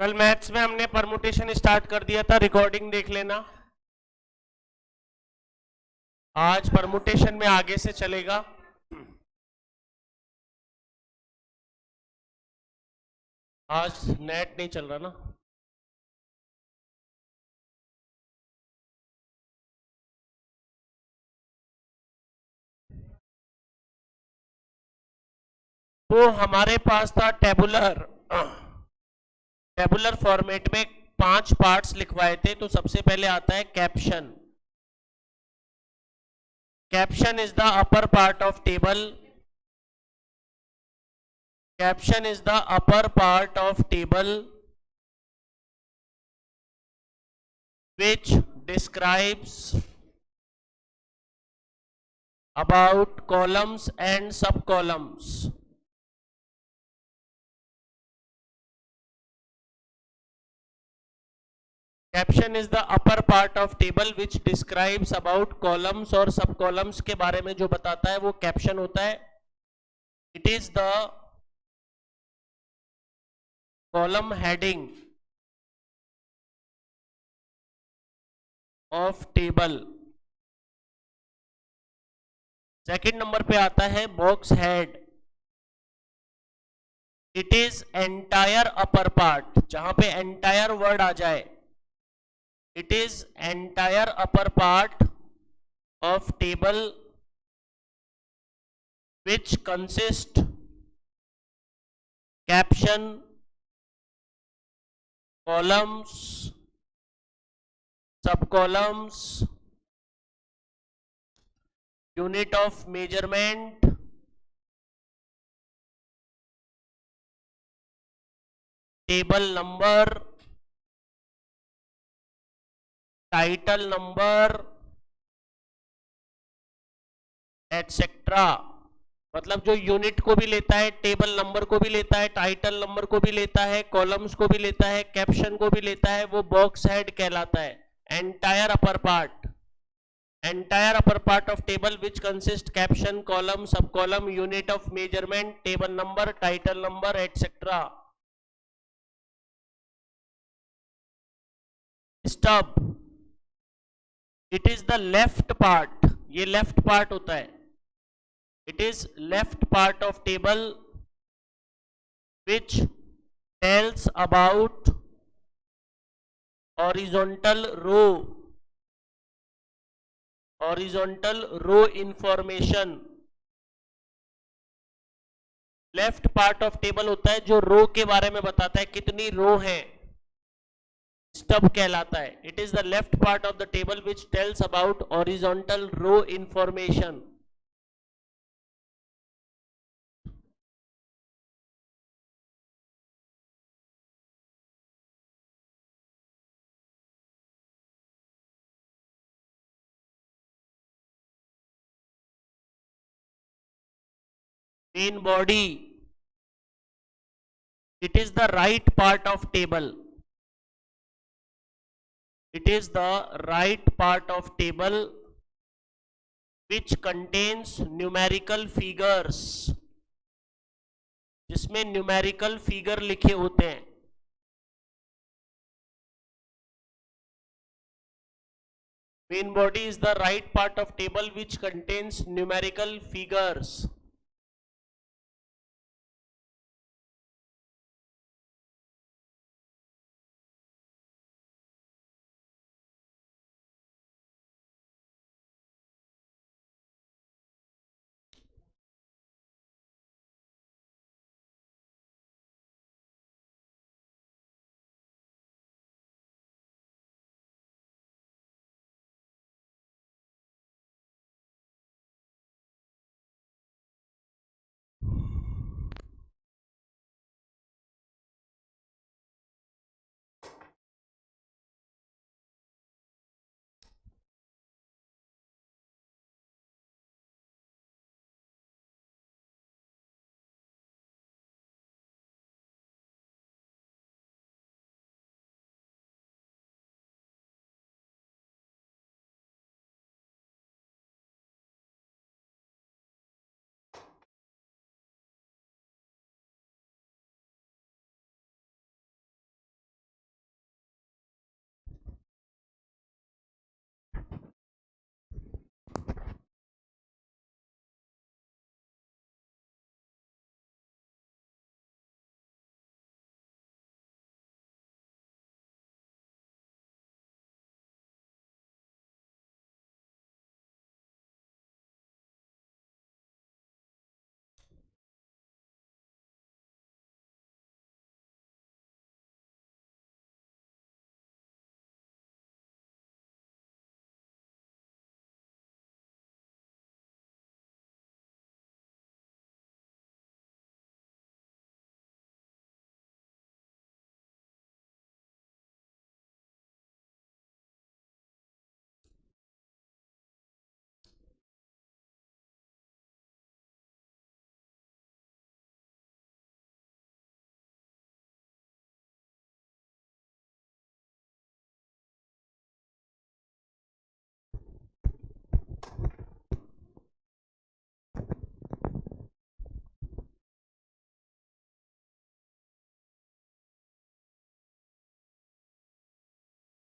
कल मैथ्स में हमने परमुटेशन स्टार्ट कर दिया था, रिकॉर्डिंग देख लेना। आज परमुटेशन में आगे से चलेगा। आज नेट नहीं चल रहा ना। तो हमारे पास था टेबुलर फॉर्मेट में 5 पार्ट्स लिखवाए थे। तो सबसे पहले आता है caption. Caption is the upper part of table. Caption is the upper part of table which describes about columns and subcolumns. Caption is the upper part of table which describes about columns और सब columns के बारे में जो बताता है वो caption होता है। It is the column heading of table. Second number पे आता है box head. It is entire upper part, जहां पे एंटायर वर्ड आ जाए। It is entire upper part of table which consist caption, columns, subcolumns, unit of measurement, table number, title number, etcetera. मतलब जो unit को भी लेता है, टेबल नंबर को भी लेता है, टाइटल नंबर को भी लेता है, कॉलम्स को भी लेता है, कैप्शन को भी लेता है, वो बॉक्स हेड कहलाता है। Entire upper part, entire upper part of table which consist caption, column, sub column, unit of measurement, table number, title number etcetera. Stub, it is the left part, ये left part होता है। It is left part of table which tells about horizontal row information। Left part of table होता है जो रो के बारे में बताता है, कितनी रो है, स्टब कहलाता है। It is the left part of the table which tells about horizontal row information. Main body, it is the right part of table. It is the right part of table which contains numerical figures, जिसमें numerical figure लिखे होते हैं। Main body is the right part of table which contains numerical figures।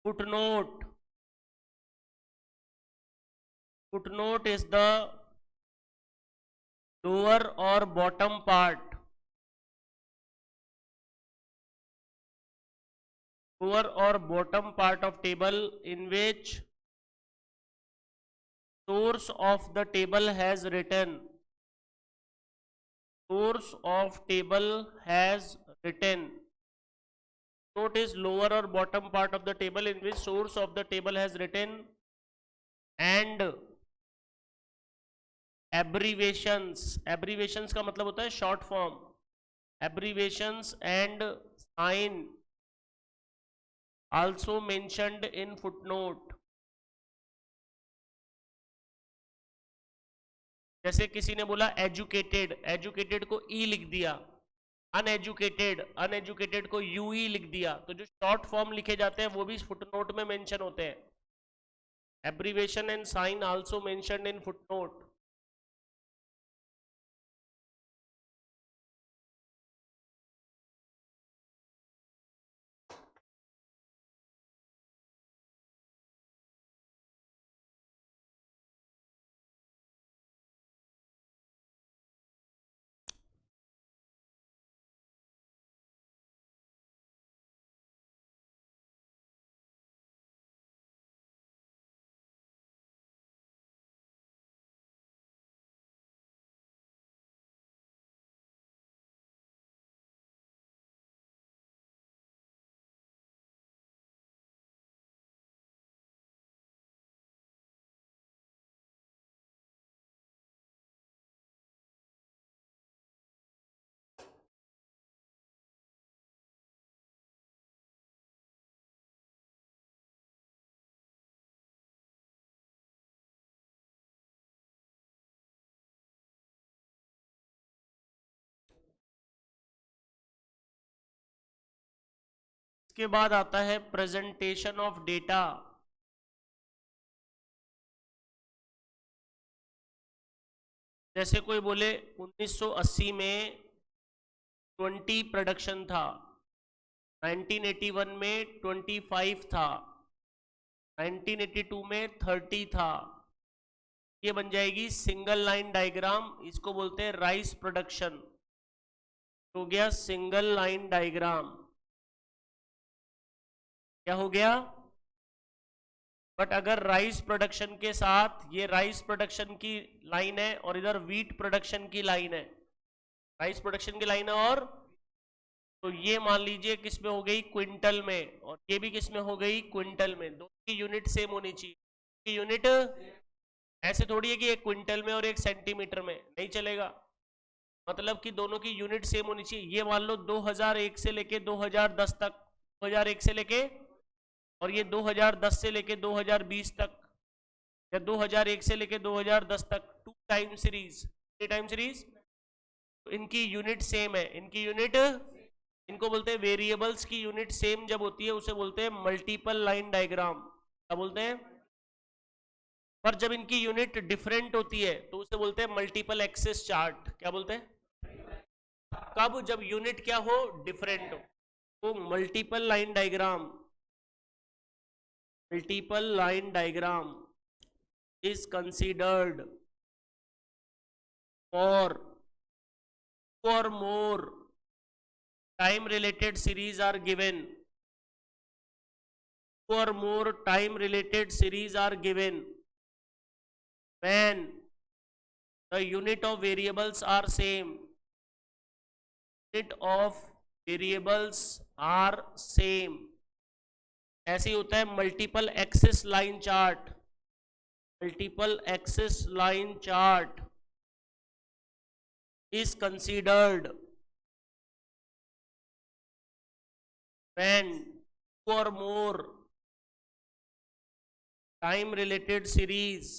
Footnote. Footnote is the lower or bottom part. Lower or bottom part of table in which source of the table has written. Source of table has written. Note is lower or bottom part of the table in which source of the table has written, and abbreviations. Abbreviations का मतलब होता है short form. Abbreviations and sign also mentioned in footnote. जैसे किसी ने बोला educated, educated को ई लिख दिया, अनएजुकेटेड, अनएजुकेटेड को यूई लिख दिया, तो जो शॉर्ट फॉर्म लिखे जाते हैं वो भी फुटनोट में मेंशन होते हैं. Abbreviation and sign also mentioned in footnote. इसके बाद आता है प्रेजेंटेशन ऑफ डेटा. जैसे कोई बोले 1980 में 20 प्रोडक्शन था, 1981 में 25 था, 1982 में 30 था. ये बन जाएगी सिंगल लाइन डायग्राम. इसको बोलते हैं राइस प्रोडक्शन. हो गया सिंगल लाइन डायग्राम. क्या हो गया? बट अगर राइस प्रोडक्शन के साथ ये राइस प्रोडक्शन की लाइन है और इधर वीट प्रोडक्शन की लाइन है, राइस प्रोडक्शन की लाइन है, और तो ये मान लीजिए किस में हो गई? क्विंटल में, और ये भी किस में हो गई? क्विंटल में. दोनों की यूनिट सेम होनी चाहिए. यूनिट ऐसे थोड़ी है कि एक क्विंटल में और एक सेंटीमीटर में, नहीं चलेगा. मतलब कि दोनों की यूनिट सेम होनी चाहिए. ये मान लो 2001 से लेके 2010 तक, 2001 से लेके, और ये 2010 से लेके 2020 तक, या 2001 से लेके 2010 तक. 2 टाइम सीरीज, 3 टाइम सीरीज. तो इनकी यूनिट सेम है. इनकी यूनिट, इनको बोलते हैं वेरिएबल्स की यूनिट सेम जब होती है उसे बोलते हैं मल्टीपल लाइन डायग्राम. क्या बोलते हैं? पर जब इनकी यूनिट डिफरेंट होती है तो उसे बोलते हैं मल्टीपल एक्सिस चार्ट. क्या बोलते हैं? कब? जब यूनिट क्या हो? डिफरेंट हो. तो multiple line diagram, multiple line diagram is considered for two or more time related series are given. Two or more time related series are given when the unit of variables are same. Unit of variables are same. ऐसे ही होता है multiple axis line chart. Multiple axis line chart is considered when two और more time related series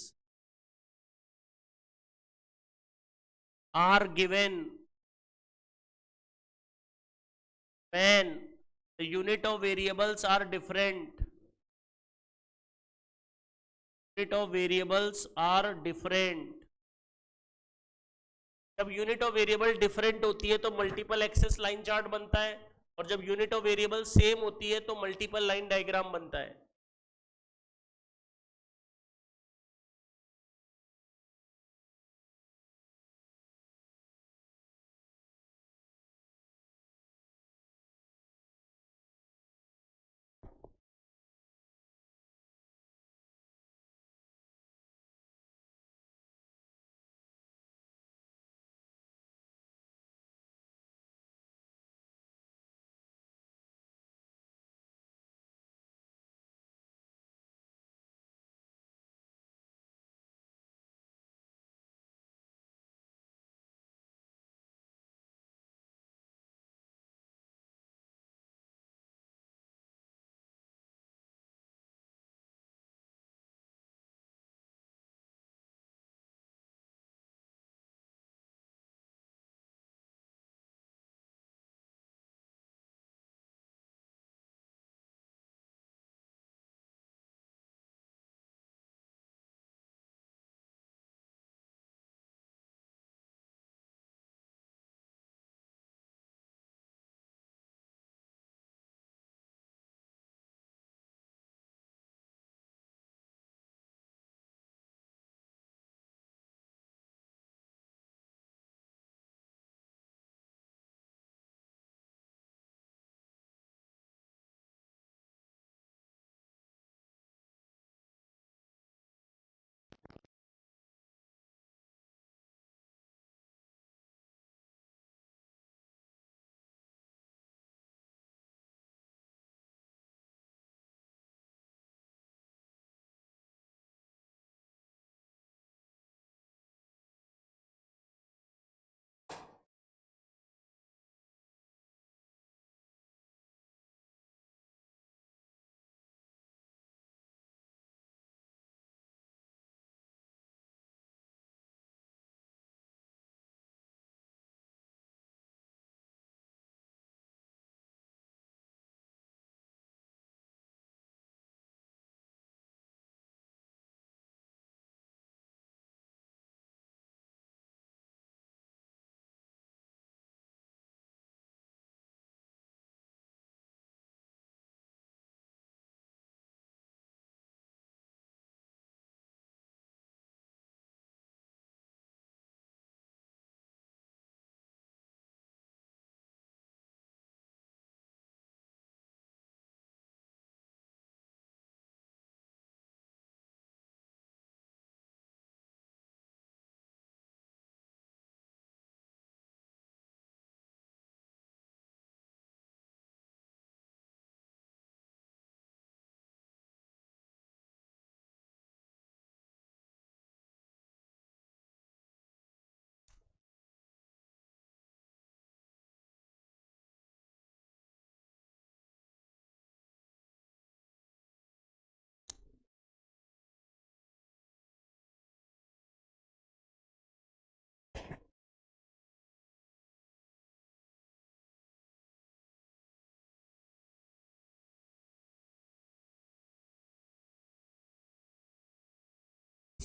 are given when the unit of variables are different. Unit of variables are different. जब unit of variable different होती है तो multiple axis line chart बनता है, और जब unit of variable same होती है तो मल्टीपल लाइन डायग्राम बनता है.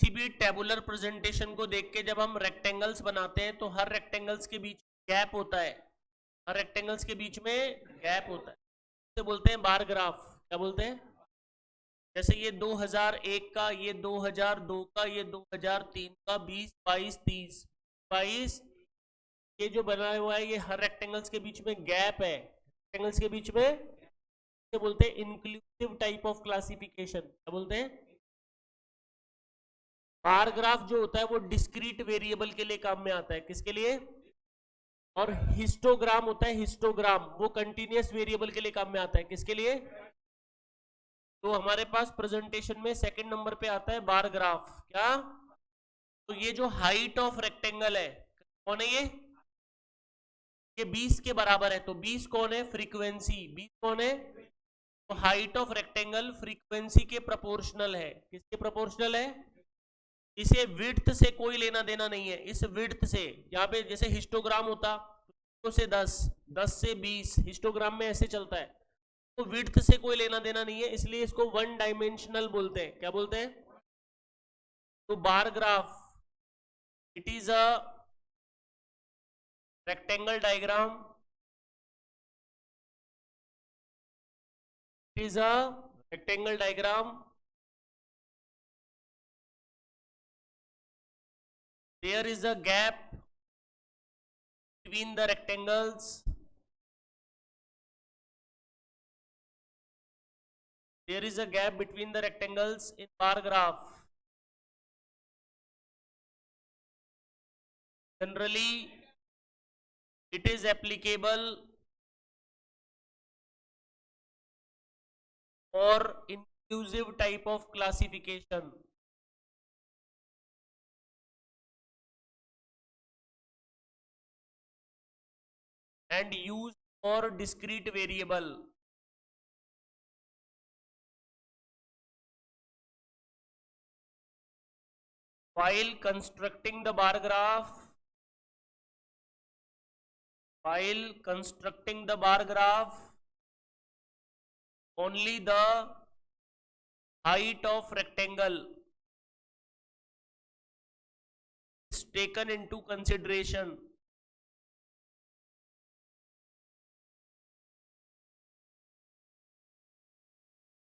किसी भी टेबुलर प्रेजेंटेशन को देख के जब हम रेक्टेंगल्स बनाते हैं तो हर रेक्टेंगल्स के बीच गैप होता है, हर रेक्टेंगल्स के बीच में गैप होता है, इसे बोलते हैं बार ग्राफ। क्या बोलते हैं? जैसे ये 2001 का, ये 2002 का, ये 2003 का, 20, 22, 30, 22, ये जो बना हुआ है ये हर रेक्टेंगल्स के बीच में गैप है, रेक्टेंगल्स के बीच में, इसे बोलते हैं इंक्लूसिव टाइप ऑफ क्लासिफिकेशन। क्या बोलते हैं? बार ग्राफ जो होता है वो डिस्क्रीट वेरिएबल के लिए काम में आता है, किसके लिए? और हिस्टोग्राम होता है, हिस्टोग्राम वो कंटिन्यूअस वेरिएबल के लिए काम में आता है, किसके लिए? तो हमारे पास प्रेजेंटेशन में सेकंड नंबर पे आता है बार ग्राफ। क्या? तो ये जो हाइट ऑफ रेक्टेंगल है कौन है? ये 20 के बराबर है, तो 20 कौन है? फ्रीक्वेंसी। 20 कौन है? तो हाइट ऑफ रेक्टेंगल फ्रीक्वेंसी के प्रोपोर्शनल है, किसके प्रोपोर्शनल है? इसे विड्थ से कोई लेना देना नहीं है, इस विड्थ से, यहाँ पे जैसे हिस्टोग्राम होता तो से 10, 10 से 20, हिस्टोग्राम में ऐसे चलता है, तो विड्थ से कोई लेना देना नहीं है, इसलिए इसको वन डायमेंशनल बोलते हैं। क्या बोलते हैं? तो bar graph it is a rectangle diagram, it is a rectangle diagram, there is a gap between the rectangles, there is a gap between the rectangles in bar graph. Generally it is applicable for inclusive type of classification and used for discrete variable. While constructing the bar graph, only the height of rectangle is taken into consideration.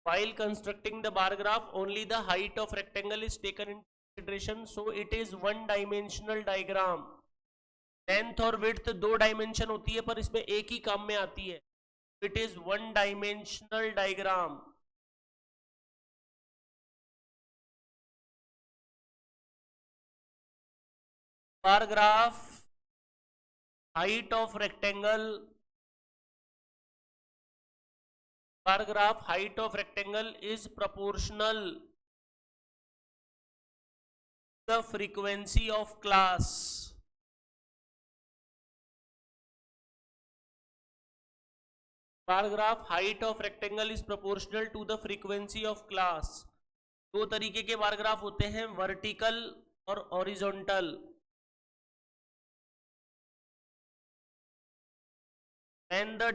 While constructing the bar graph, only the height of rectangle is taken into consideration, so it is one dimensional diagram. Length और width दो dimension होती है पर इसमें एक ही काम में आती है, it is one dimensional diagram. Bar graph height of rectangle, bar graph height of rectangle is proportional to the frequency of class. Bar graph height of rectangle is proportional to the frequency of class. दो तरीके के bar graph होते हैं, vertical और horizontal. And the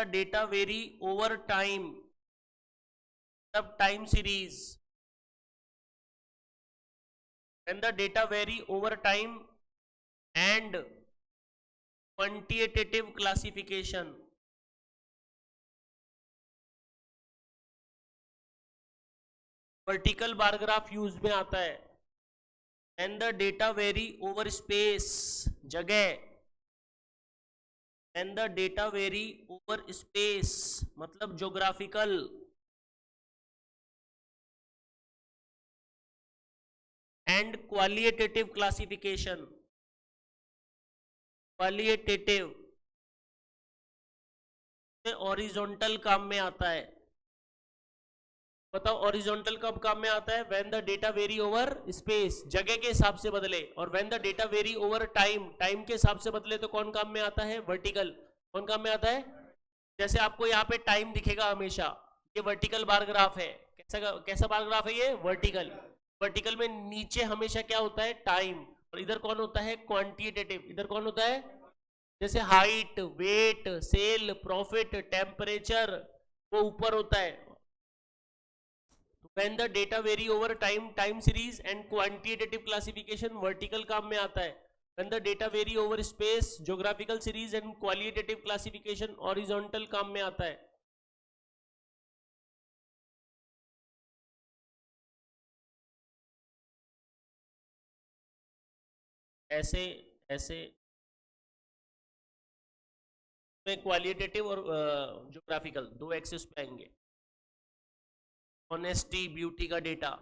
data vary over time, sub time series, and the data vary over time and quantitative classification. Vertical bar graph use में आता है, and the data vary over space, जगह, and the data vary over space मतलब geographical, and qualitative classification. Qualitative horizontal काम में आता है। बताओ हॉरिजॉन्टल कब काम में आता है? When the data vary over space, जगह के हिसाब से बदले, और when the data vary over time, time के हिसाब से बदले तो कौन काम में आता है? वर्टिकल। कौन काम में आता है? जैसे आपको यहाँ पे टाइम दिखेगा हमेशा, ये वर्टिकल बार ग्राफ है। कैसा बार ग्राफ है ये? वर्टिकल। वर्टिकल में नीचे हमेशा क्या होता है? टाइम। और इधर कौन होता है? क्वांटिटेटिव। इधर कौन होता है? जैसे height, weight, sale, profit, temperature, वो ऊपर होता है। When the data vary over time series and quantitative classification vertical काम में आता है. When the data vary over space, geographical series and qualitative classification horizontal काम में आता है. ऐसे ऐसे में क्वालिटेटिव और ज्योग्राफिकल दो एक्सेस पे आएंगे. ऑनेस्टी ब्यूटी का डेटा.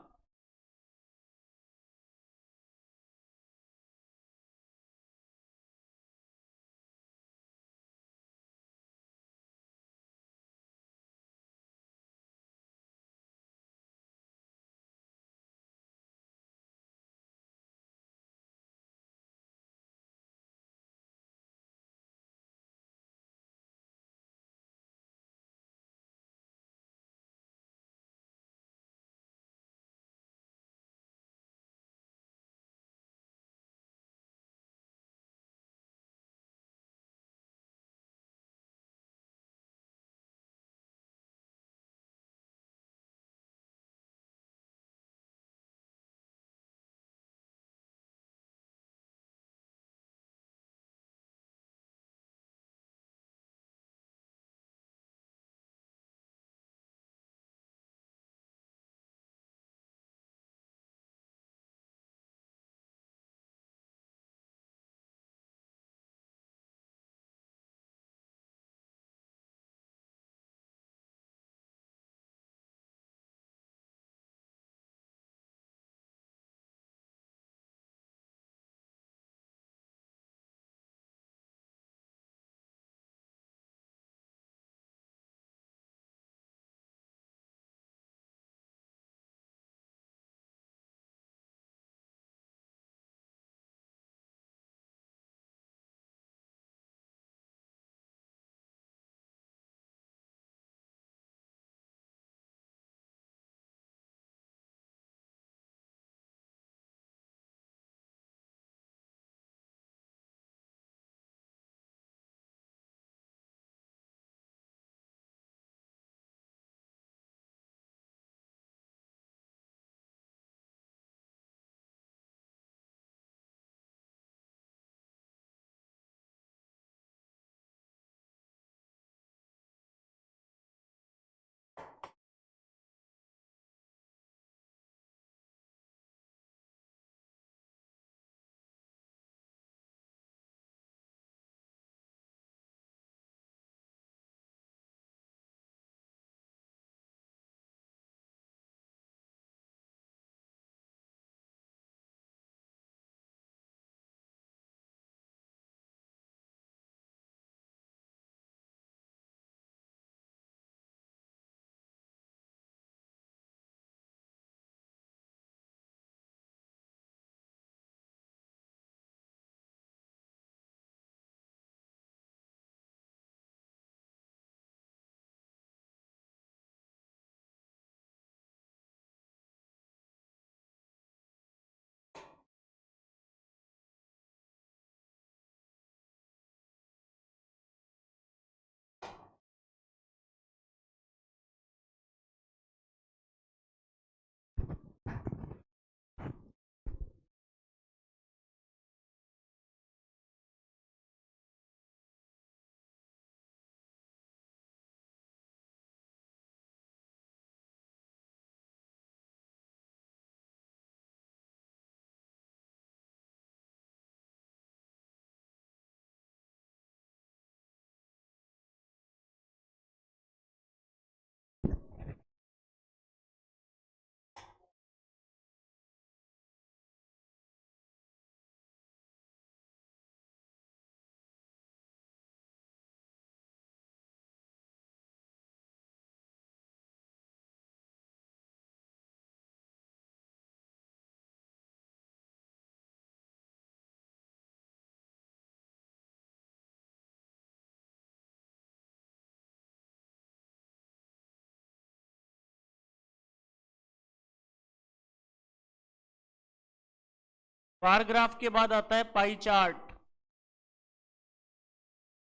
बार ग्राफ के बाद आता है पाई चार्ट.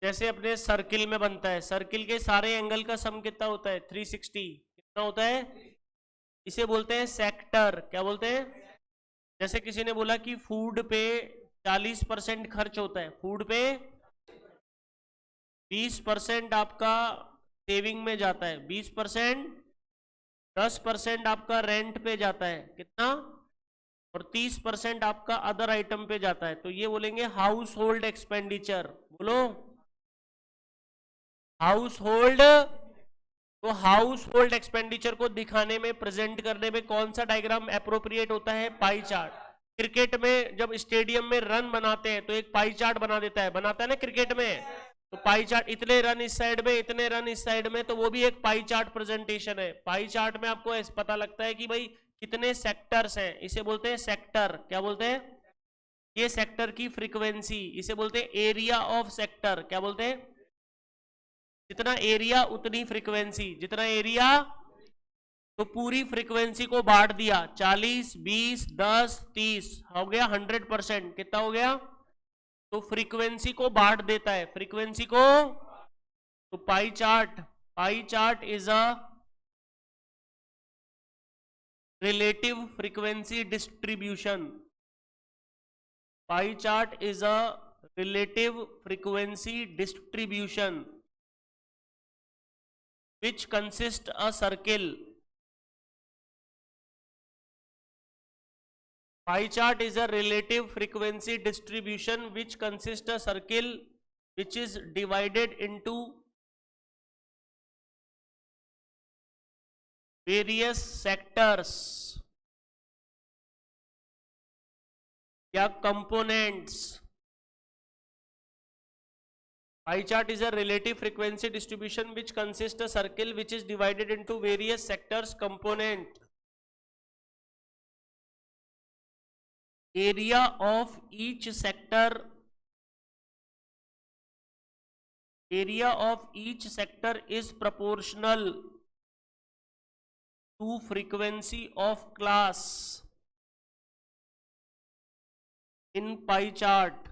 जैसे अपने सर्किल में बनता है, सर्किल के सारे एंगल का सम कितना होता है 360. कितना होता है इसे बोलते हैं सेक्टर। क्या बोलते हैं? जैसे किसी ने बोला कि फूड पे 40% खर्च होता है, फूड पे 20% आपका सेविंग में जाता है, 20%, 10% आपका रेंट पे जाता है, कितना, और 30% आपका अदर आइटम पे जाता है। तो ये बोलेंगे हाउस होल्ड एक्सपेंडिचर। बोलो हाउस होल्ड। तो हाउस होल्ड एक्सपेंडिचर को दिखाने में, प्रेजेंट करने में कौन सा डायग्राम अप्रोप्रिएट होता है? Pie chart. क्रिकेट में जब स्टेडियम में रन बनाते हैं तो एक पाई चार्ट बना देता है, बनाता है ना क्रिकेट में। तो पाई चार्ट, इतने रन इस साइड में, इतने रन इस साइड में, तो वो भी एक पाई चार्ट प्रेजेंटेशन है। पाई चार्ट में आपको पता लगता है कि भाई कितने सेक्टर्स हैं, इसे बोलते हैं सेक्टर। क्या बोलते हैं? ये सेक्टर की फ्रीक्वेंसी, इसे बोलते हैं एरिया ऑफ सेक्टर। क्या बोलते हैं? जितना एरिया उतनी फ्रीक्वेंसी, जितना एरिया, तो पूरी फ्रीक्वेंसी को बांट दिया, 40, 20, 10, 30, हो गया 100%। कितना हो गया? तो फ्रीक्वेंसी को बांट देता है, फ्रीक्वेंसी को। तो pie chart is a relative frequency distribution. Pie chart is a relative frequency distribution which consist a circle. Pie chart is a relative frequency distribution which consists a circle which is divided into various sectors या components. Pie chart is a relative frequency distribution which consists a circle which is divided into various sectors component. Area of each sector, area of each sector is proportional to frequency of class in pie chart.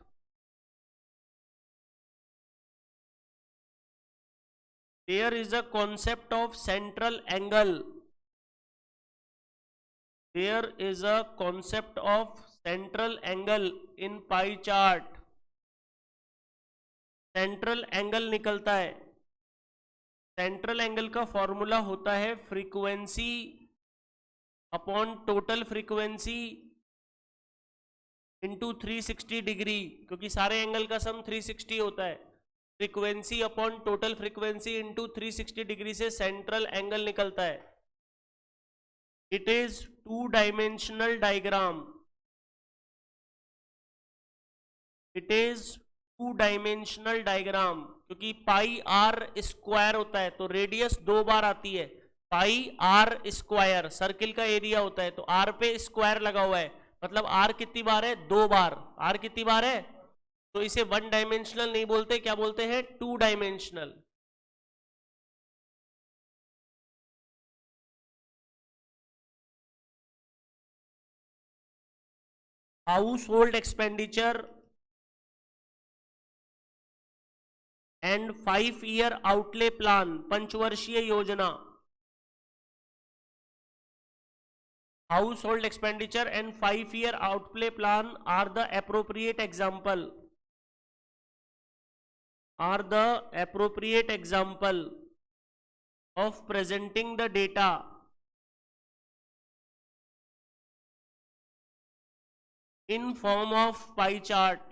There is a concept of central angle. There is a concept of central angle in pie chart. Central angle निकलता है। Central angle का formula होता है frequency upon total frequency into 360 degree, क्योंकि सारे angle का सम 360 होता है। Frequency upon total frequency into 360 degree से सेंट्रल एंगल निकलता है। It is 2 dimensional diagram. It is 2 dimensional diagram, क्योंकि पाई आर स्क्वायर होता है तो रेडियस 2 बार आती है। पाई आर स्क्वायर सर्किल का एरिया होता है, तो आर पे स्क्वायर लगा हुआ है, मतलब आर कितनी बार है? 2 बार। आर कितनी बार है? तो इसे 1 डायमेंशनल नहीं बोलते, क्या बोलते हैं? 2 dimensional. House hold expenditure and 5 year outlay plan, पंचवर्षीय योजना। Household expenditure and 5 year outlay plan are the appropriate example. Are the appropriate example of presenting the data in form of pie chart.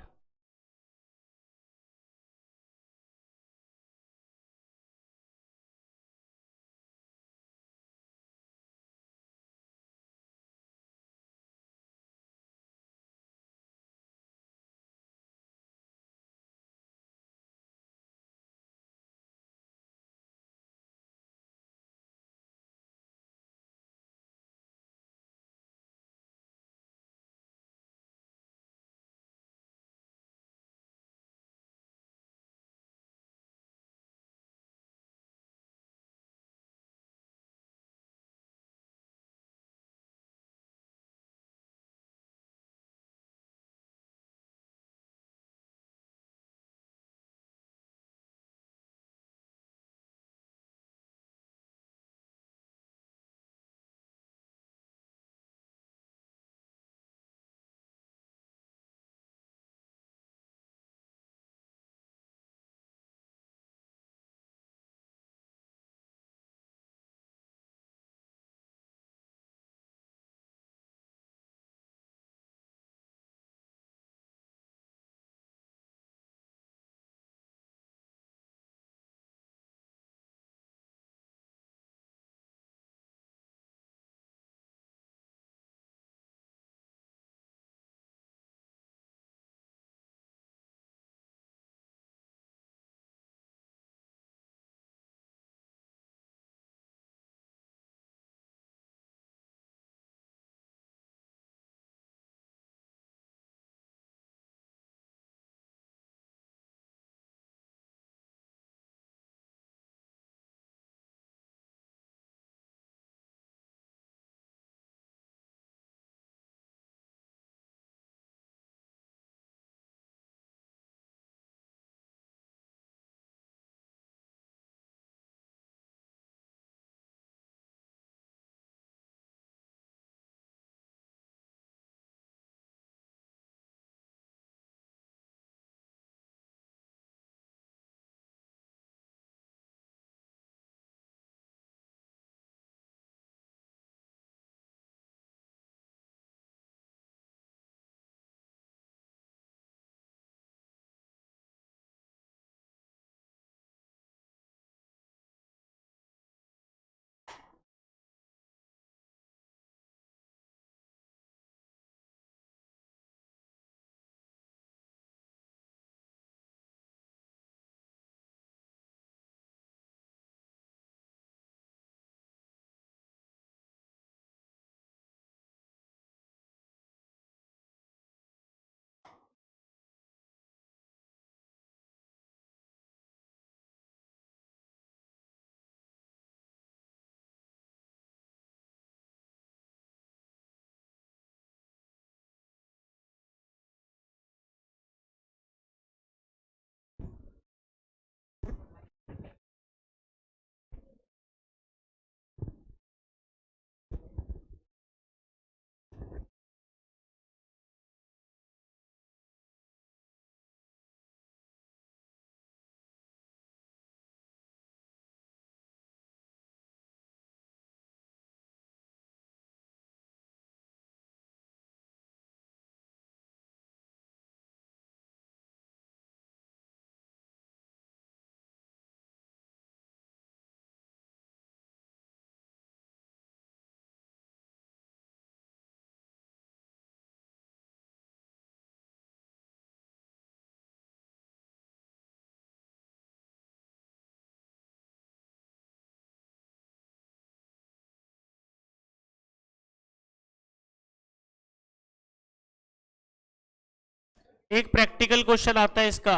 एक practical question आता है इसका,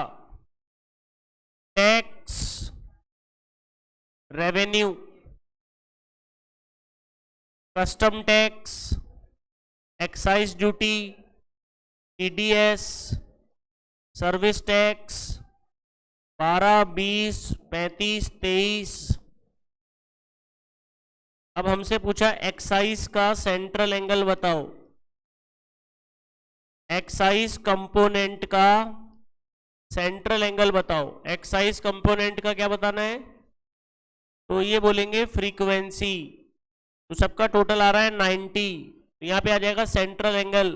tax, revenue, custom tax, excise duty, TDS, service tax, 12, 20, 35, 23। अब हमसे पूछा excise का central angle बताओ, excise component का सेंट्रल एंगल बताओ। एक्साइज कंपोनेंट का क्या बताना है, तो ये बोलेंगे फ्रीक्वेंसी। तो सबका टोटल आ रहा है 90, तो यहाँ पे आ जाएगा सेंट्रल एंगल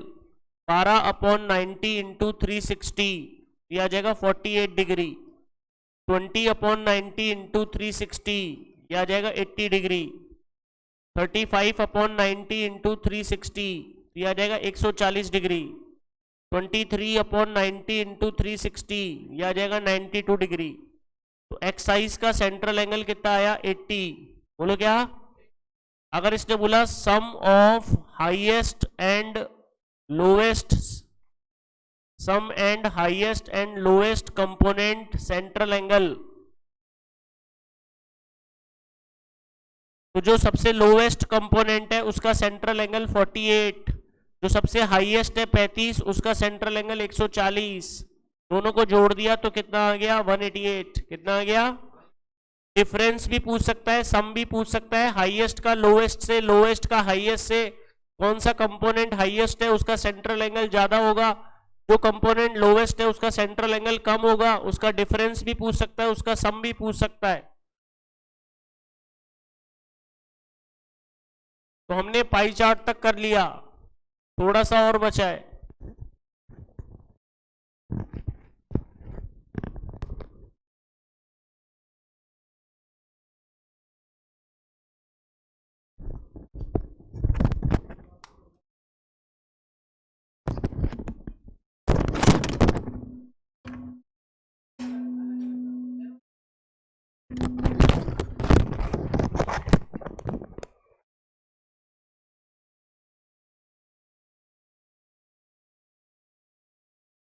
12/90 इंटू 360, ये आ जाएगा 48 डिग्री। 20/90 इंटू 360, ये आ जाएगा 80 डिग्री। 35/90 इंटू 360, ये आ जाएगा 140 डिग्री। 23/90 इंटू 360, ये आ जाएगा 92 डिग्री। तो एक्साइज का सेंट्रल एंगल कितना आया, 80। बोलो क्या? अगर इसने बोला sum of highest and lowest, sum and highest and lowest component central angle, तो जो सबसे लोएस्ट कंपोनेंट है उसका सेंट्रल एंगल 48, जो सबसे हाईएस्ट है 35, उसका सेंट्रल एंगल 140। दोनों को जोड़ दिया तो कितना आ गया, 188। कितना आ गया? डिफरेंस भी पूछ सकता है, सम भी पूछ सकता है, हाईएस्ट का लोएस्ट से, लोएस्ट का हाईएस्ट से कौन सा कंपोनेंट हाईएस्ट है उसका सेंट्रल एंगल ज्यादा होगा, जो कंपोनेंट लोएस्ट है उसका सेंट्रल एंगल कम होगा। उसका डिफरेंस भी पूछ सकता है, उसका सम भी पूछ सकता है। तो हमने पाई चार्ट तक कर लिया, थोड़ा सा और बचा है।